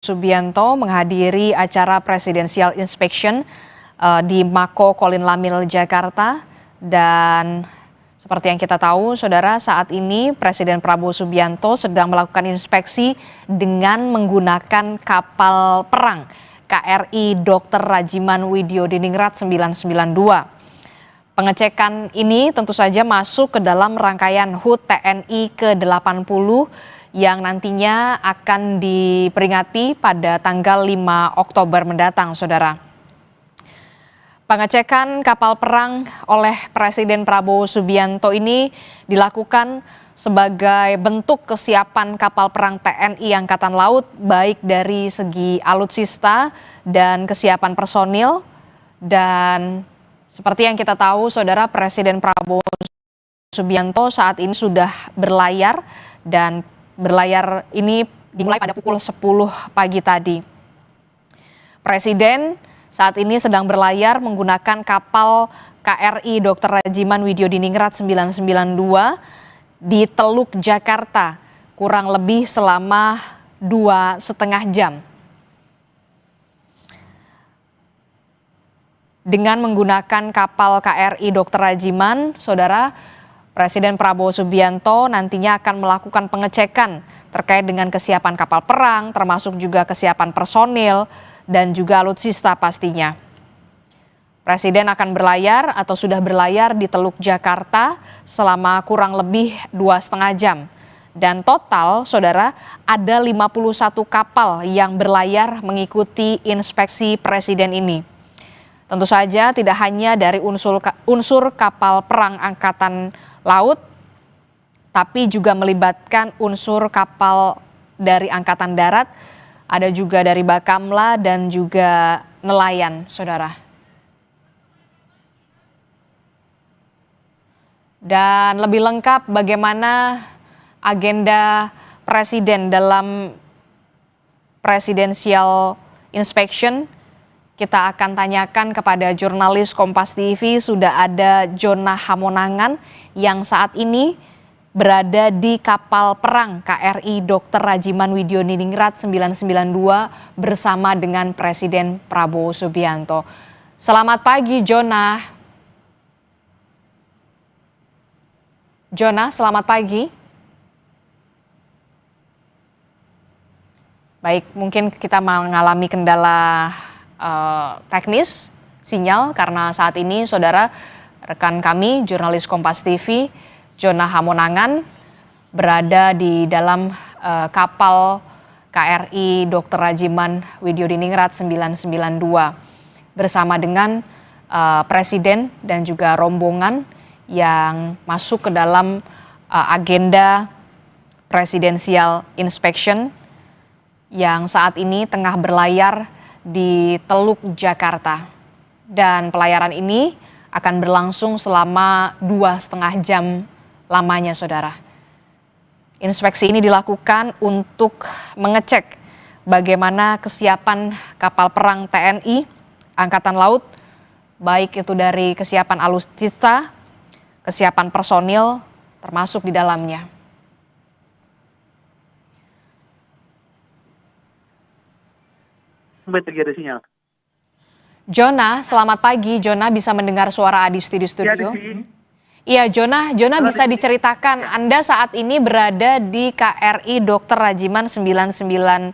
Subianto menghadiri acara Presidential Inspection di Mako Kolin Lamil, Jakarta. Dan seperti yang kita tahu, saudara, saat ini Presiden Prabowo Subianto sedang melakukan inspeksi dengan menggunakan kapal perang KRI Dr. Rajiman Widyodiningrat 992. Pengecekan ini tentu saja masuk ke dalam rangkaian HUT TNI ke-80 yang nantinya akan diperingati pada tanggal 5 Oktober mendatang, saudara. Pengecekan kapal perang oleh Presiden Prabowo Subianto ini dilakukan sebagai bentuk kesiapan kapal perang TNI Angkatan Laut, baik dari segi alutsista dan kesiapan personil. Dan seperti yang kita tahu, saudara, Presiden Prabowo Subianto saat ini sudah berlayar, dan berlayar ini dimulai pada pukul 10 pagi tadi. Presiden saat ini sedang berlayar menggunakan kapal KRI Dr. Rajiman Widyodiningrat 992 di Teluk, Jakarta, kurang lebih selama 2,5 jam. Dengan menggunakan kapal KRI Dr. Rajiman, saudara, Presiden Prabowo Subianto nantinya akan melakukan pengecekan terkait dengan kesiapan kapal perang, termasuk juga kesiapan personil dan juga alutsista pastinya. Presiden akan berlayar atau sudah berlayar di Teluk, Jakarta selama kurang lebih 2,5 jam. Dan total, saudara, ada 51 kapal yang berlayar mengikuti inspeksi Presiden ini. Tentu saja tidak hanya dari unsur kapal perang Angkatan Laut, tapi juga melibatkan unsur kapal dari Angkatan Darat, ada juga dari Bakamla dan juga nelayan, saudara. Dan lebih lengkap bagaimana agenda Presiden dalam Presidential Inspection, kita akan tanyakan kepada jurnalis Kompas TV. Sudah ada Jona Hamonangan yang saat ini berada di kapal perang KRI Dr. Rajiman Widyodiningrat 992 bersama dengan Presiden Prabowo Subianto. Selamat pagi, Jona. Jona, selamat pagi. Baik, mungkin kita mengalami kendala teknis sinyal karena saat ini, saudara, rekan kami jurnalis Kompas TV Jona Hamonangan berada di dalam kapal KRI Dr. Rajiman Widyodiningrat 992 bersama dengan Presiden dan juga rombongan yang masuk ke dalam agenda Presidential Inspection yang saat ini tengah berlayar di Teluk, Jakarta. Dan pelayaran ini akan berlangsung selama 2,5 jam lamanya, saudara. Inspeksi ini dilakukan untuk mengecek bagaimana kesiapan kapal perang TNI Angkatan Laut, baik itu dari kesiapan alutsista, kesiapan personil, termasuk di dalamnya. Terjadi sinyal. Jona, selamat pagi. Jona, bisa mendengar suara Adis di studio? Iya, Jona bisa diceritakan Anda saat ini berada di KRI Dr. Rajiman 992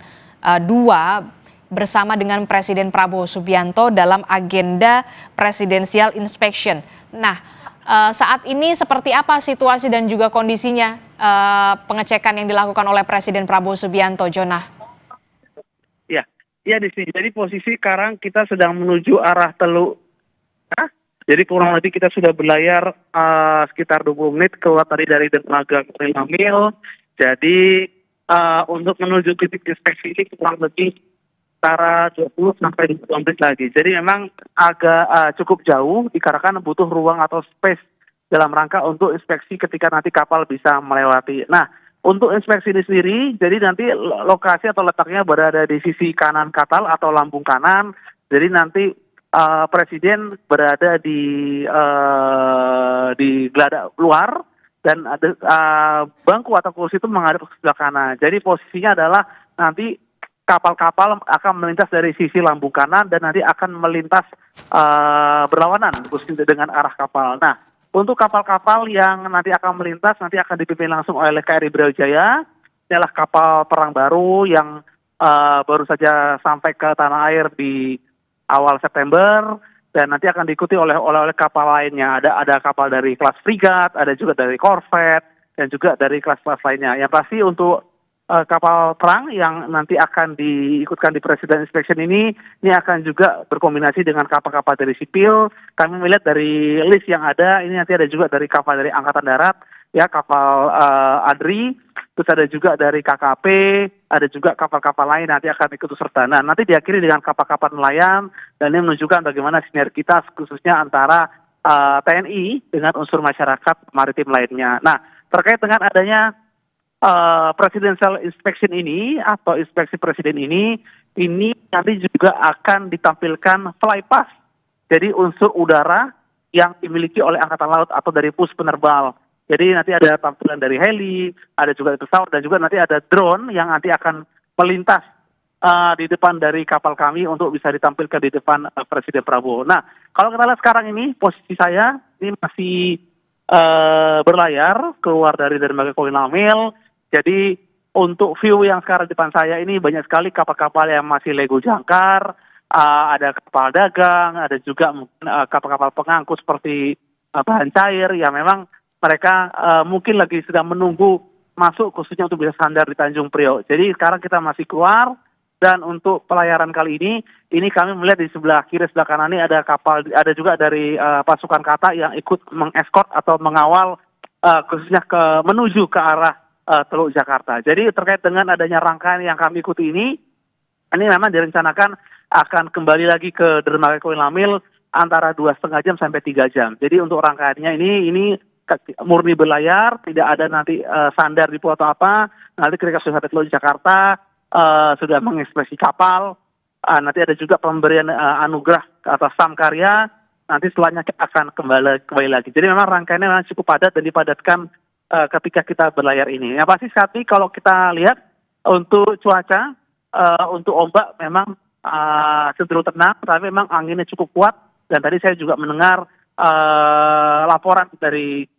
bersama dengan Presiden Prabowo Subianto dalam agenda Presidential Inspection. Nah, saat ini seperti apa situasi dan juga kondisinya pengecekan yang dilakukan oleh Presiden Prabowo Subianto, Jona? Ya, di sini. Jadi posisi sekarang kita sedang menuju arah Teluk. Jadi kurang lebih kita sudah berlayar sekitar 20 menit keluar tadi dari dermaga Kolin Lamil. Jadi untuk menuju titik inspeksi ini kurang lebih antara 20 sampai 20 menit lagi. Jadi memang agak cukup jauh, dikarenakan butuh ruang atau space dalam rangka untuk inspeksi ketika nanti kapal bisa melewati. Nah, untuk inspeksi ini sendiri, jadi nanti lokasi atau letaknya berada di sisi kanan kapal atau lambung kanan. Jadi nanti Presiden berada di geladak luar dan ada bangku atau kursi itu menghadap ke sebelah kanan. Jadi posisinya adalah nanti kapal-kapal akan melintas dari sisi lambung kanan dan nanti akan melintas berlawanan khususnya dengan arah kapal. Nah, untuk kapal-kapal yang nanti akan melintas nanti akan dipimpin langsung oleh KRI Brawijaya. Ini adalah kapal perang baru yang baru saja sampai ke tanah air di awal September dan nanti akan diikuti oleh kapal lainnya. Ada kapal dari kelas frigat, ada juga dari korvet dan juga dari kelas-kelas lainnya. Yang pasti untuk kapal perang yang nanti akan diikutkan di President Inspection ini akan juga berkombinasi dengan kapal-kapal dari sipil. Kami melihat dari list yang ada, ini nanti ada juga dari kapal dari Angkatan Darat, ya kapal ADRI, terus ada juga dari KKP, ada juga kapal-kapal lain nanti akan ikut serta. Nah, nanti diakhiri dengan kapal-kapal nelayan, dan ini menunjukkan bagaimana sinergitas khususnya antara TNI dengan unsur masyarakat maritim lainnya. Nah, terkait dengan adanya presidential inspection ini atau inspeksi presiden ini nanti juga akan ditampilkan flypass. Jadi unsur udara yang dimiliki oleh Angkatan Laut atau dari pus penerbal. Jadi nanti ada tampilan dari heli, ada juga pesawat dan juga nanti ada drone yang nanti akan melintas di depan dari kapal kami untuk bisa ditampilkan di depan Presiden Prabowo. Nah, kalau kita lihat sekarang ini posisi saya ini masih berlayar keluar dari dermaga Kolonel Amil. Jadi untuk view yang sekarang di depan saya ini banyak sekali kapal-kapal yang masih lego jangkar, ada kapal dagang, ada juga mungkin kapal-kapal pengangkut seperti bahan cair yang memang mereka mungkin lagi sedang menunggu masuk khususnya untuk bisa sandar di Tanjung Priok. Jadi sekarang kita masih keluar dan untuk pelayaran kali ini kami melihat di sebelah kiri sebelah kanan ini ada kapal, ada juga dari pasukan kata yang ikut mengeskort atau mengawal khususnya menuju ke arah Teluk Jakarta. Jadi terkait dengan adanya rangkaian yang kami ikuti ini memang direncanakan akan kembali lagi ke dermaga Kolonel Amil antara 2,5 jam sampai 3 jam. Jadi untuk rangkaiannya ini murni berlayar, tidak ada nanti sandar di pulau atau apa. Nanti ketika sudah sampai Teluk Jakarta sudah mengekspresi kapal. Nanti ada juga pemberian anugerah atas Samkarya. Nanti setelahnya kita akan kembali lagi. Jadi memang rangkaiannya memang cukup padat dan dipadatkan ketika kita berlayar ini. Yang pasti saat ini kalau kita lihat untuk cuaca, untuk ombak memang cenderung tenang, tapi memang anginnya cukup kuat. Dan tadi saya juga mendengar laporan dari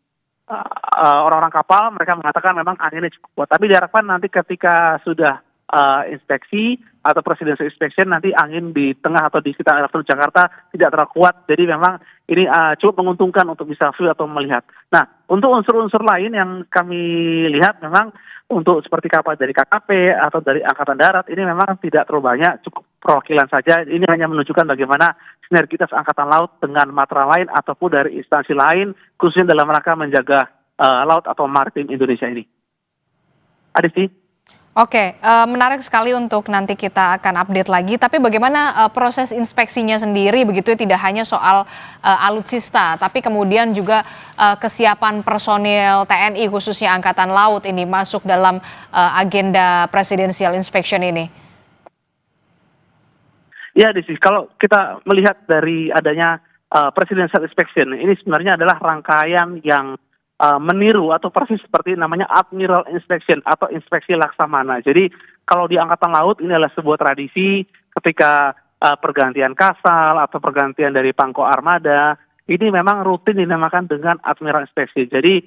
orang-orang kapal, mereka mengatakan memang anginnya cukup kuat. Tapi diharapkan nanti ketika sudah inspeksi atau presidential inspection nanti angin di tengah atau di sekitar Teluk Jakarta tidak terlalu kuat. Jadi memang ini cukup menguntungkan untuk bisa view atau melihat. Nah, untuk unsur-unsur lain yang kami lihat memang untuk seperti kapal dari KKP atau dari Angkatan Darat ini memang tidak terlalu banyak, cukup perwakilan saja. Ini hanya menunjukkan bagaimana sinergitas Angkatan Laut dengan matra lain ataupun dari instansi lain khususnya dalam rangka menjaga laut atau maritim Indonesia ini. Adisti. Oke, menarik sekali untuk nanti kita akan update lagi. Tapi bagaimana proses inspeksinya sendiri begitu ya, tidak hanya soal alutsista, tapi kemudian juga kesiapan personil TNI khususnya Angkatan Laut ini masuk dalam agenda presidential inspection ini. Ya, Desi, kalau kita melihat dari adanya presidential inspection, ini sebenarnya adalah rangkaian yang meniru atau persis seperti namanya Admiral Inspection atau inspeksi laksamana. Jadi kalau di Angkatan Laut ini adalah sebuah tradisi ketika pergantian kasal atau pergantian dari pangko armada, ini memang rutin dinamakan dengan Admiral Inspection. Jadi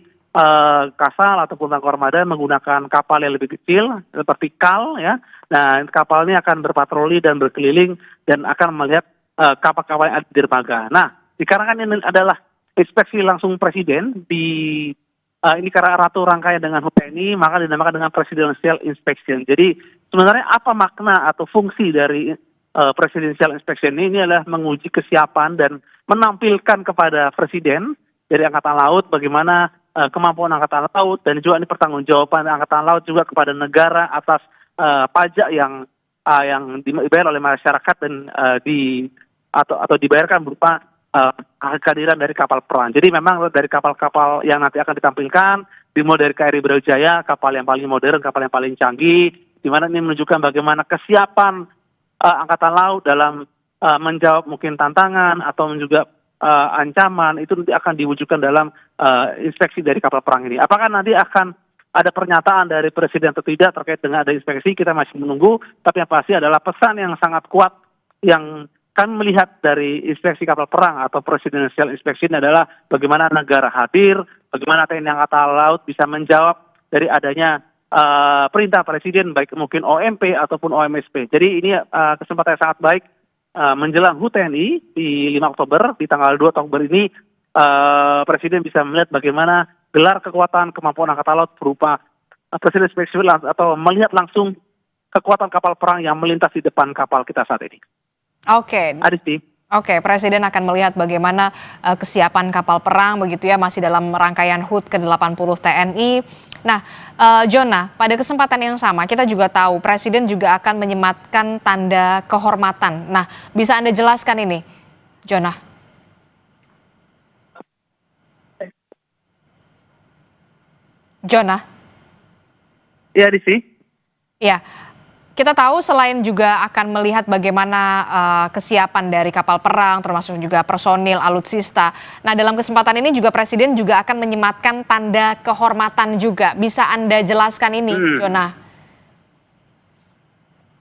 kasal ataupun pangko armada menggunakan kapal yang lebih kecil seperti KAL ya. Nah, kapal ini akan berpatroli dan berkeliling dan akan melihat kapal-kapal yang ada di dermaga. Nah, dikarenakan ini adalah inspeksi langsung presiden ini karena ratu rangkaian dengan TNI, maka dinamakan dengan presidential inspection. Jadi sebenarnya apa makna atau fungsi dari presidential inspection ini adalah menguji kesiapan dan menampilkan kepada presiden dari Angkatan Laut bagaimana kemampuan Angkatan Laut dan juga ini pertanggungjawaban Angkatan Laut juga kepada negara atas pajak yang dibayar oleh masyarakat dan atau dibayarkan berupa kehadiran dari kapal perang. Jadi memang dari kapal-kapal yang nanti akan ditampilkan, dimulai dari KRI Brawijaya, kapal yang paling modern, kapal yang paling canggih, di mana ini menunjukkan bagaimana kesiapan Angkatan Laut dalam menjawab mungkin tantangan atau juga ancaman, itu nanti akan diwujudkan dalam inspeksi dari kapal perang ini. Apakah nanti akan ada pernyataan dari Presiden atau tidak terkait dengan ada inspeksi, kita masih menunggu. Tapi yang pasti adalah pesan yang sangat kuat yang kami melihat dari inspeksi kapal perang atau Presidential Inspection adalah bagaimana negara hadir, bagaimana TNI Angkatan Laut bisa menjawab dari adanya perintah Presiden, baik mungkin OMP ataupun OMSP. Jadi ini kesempatan yang sangat baik menjelang HUT TNI di 5 Oktober, di tanggal 2 Oktober ini, Presiden bisa melihat bagaimana gelar kekuatan kemampuan Angkatan Laut berupa Presiden Inspection atau melihat langsung kekuatan kapal perang yang melintas di depan kapal kita saat ini. Oke. Adisti. Oke, Presiden akan melihat bagaimana kesiapan kapal perang begitu ya, masih dalam rangkaian HUT ke-80 TNI. Nah, Jona, pada kesempatan yang sama kita juga tahu Presiden juga akan menyematkan tanda kehormatan. Nah, bisa Anda jelaskan ini, Jona? Jona? Ya, Adisti. Ya. Kita tahu selain juga akan melihat bagaimana kesiapan dari kapal perang, termasuk juga personil alutsista. Nah, dalam kesempatan ini juga Presiden juga akan menyematkan tanda kehormatan juga. Bisa Anda jelaskan ini, Jona?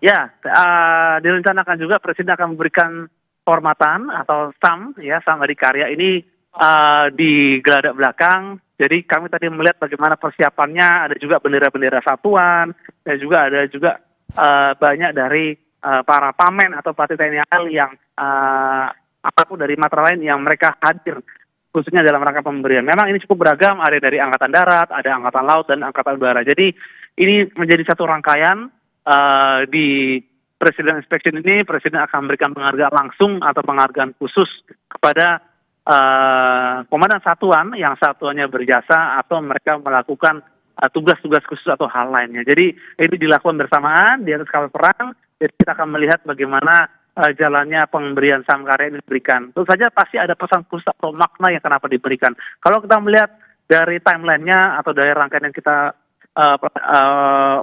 Ya, direncanakan juga Presiden akan memberikan kehormatan atau SAM, ya, SAM Adikarya ini di geladak belakang. Jadi kami tadi melihat bagaimana persiapannya, ada juga bendera-bendera satuan, dan juga ada juga banyak dari para pamen atau pelatih TNI AL yang apapun dari matra lain yang mereka hadir khususnya dalam rangka pemberian. Memang ini cukup beragam, ada dari Angkatan Darat, ada Angkatan Laut, dan Angkatan Udara. Jadi ini menjadi satu rangkaian di Presiden Inspection ini, Presiden akan memberikan penghargaan langsung atau penghargaan khusus kepada komandan satuan yang satuannya berjasa atau mereka melakukan tugas-tugas khusus atau hal lainnya. Jadi ini dilakukan bersamaan di atas kapal perang. Jadi kita akan melihat bagaimana jalannya pemberian SAM karya ini diberikan. Tentu saja pasti ada pesan khusus atau makna yang kenapa diberikan. Kalau kita melihat dari timelinenya atau dari rangkaian yang kita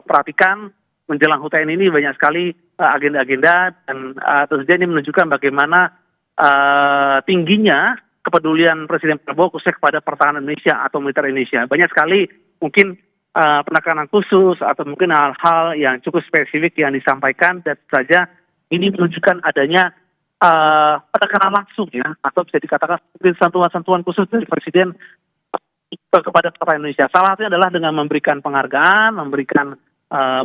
perhatikan menjelang HUT TNI ini banyak sekali agenda-agenda dan tentu saja ini menunjukkan bagaimana tingginya kepedulian Presiden Prabowo khususnya kepada pertahanan Indonesia atau militer Indonesia. Banyak sekali mungkin penekanan khusus atau mungkin hal-hal yang cukup spesifik yang disampaikan, dan saja ini menunjukkan adanya penekanan langsung ya, atau bisa dikatakan mungkin sentuhan-sentuhan khusus dari Presiden kepada pertahanan Indonesia. Salah satunya adalah dengan memberikan penghargaan, memberikan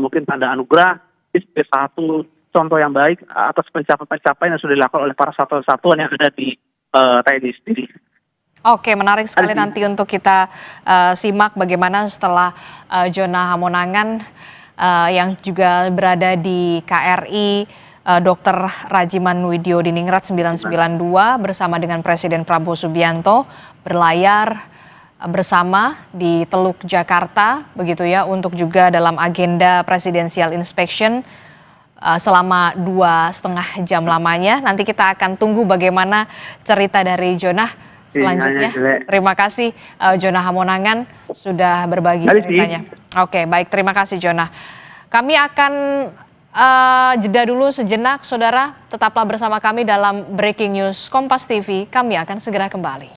mungkin tanda anugerah. Ini sebagai satu contoh yang baik atas pencapaian yang sudah dilakukan oleh para satuan-satuan yang ada di TNI sendiri. Oke, menarik sekali nanti untuk kita simak bagaimana setelah Jona Hamonangan yang juga berada di KRI Dr. Rajiman Widyodiningrat 992 bersama dengan Presiden Prabowo Subianto berlayar bersama di Teluk Jakarta begitu ya, untuk juga dalam agenda Presidential Inspection selama 2,5 jam lamanya. Nanti kita akan tunggu bagaimana cerita dari Jona selanjutnya. Terima kasih Jona Hamonangan sudah berbagi ceritanya. Oke, baik, terima kasih Jona. Kami akan jeda dulu sejenak, saudara. Tetaplah bersama kami dalam Breaking News Kompas TV. Kami akan segera kembali.